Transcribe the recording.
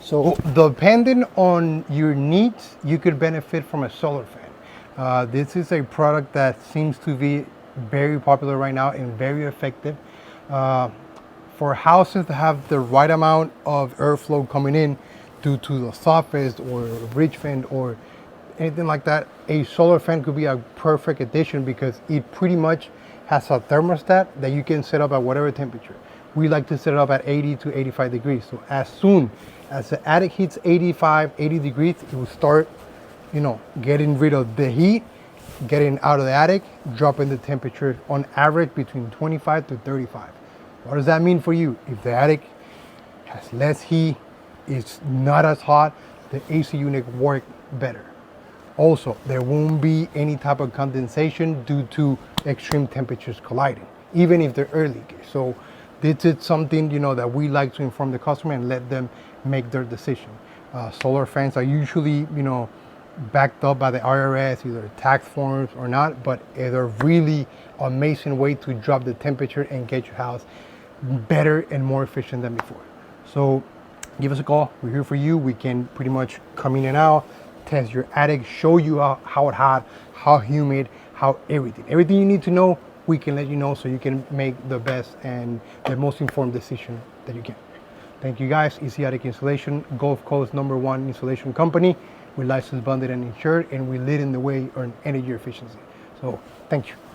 So depending on your needs, you could benefit from a solar fan. This is a product that seems to be very popular right now and very effective. Uh, for houses that have the right amount of airflow coming in due to the soffit or ridge fan or anything like that, a solar fan could be a perfect addition because it pretty much has a thermostat that you can set up at whatever temperature. We like to set it up at 80 to 85 degrees. So as soon as the attic hits 85, 80 degrees, it will start, getting rid of the heat, getting out of the attic, dropping the temperature on average between 25 to 35. What does that mean for you? If the attic has less heat, it's not as hot, the AC unit work better. Also, there won't be any type of condensation due to extreme temperatures colliding, even if they're early. So this is something, that we like to inform the customer and let them make their decision. Solar fans are usually, backed up by the IRS, either tax forms or not, but they're really amazing way to drop the temperature and get your house better and more efficient than before. So give us a call. We're here for you. We can pretty much come in and out, test your attic, show you how hot, how humid, how everything you need to know. We can let you know so you can make the best and the most informed decision that you can. Thank you guys. Easy Attic Installation, Gulf Coast #1 installation company. We're licensed, bonded, and insured, and we lead in the way on energy efficiency. So thank you.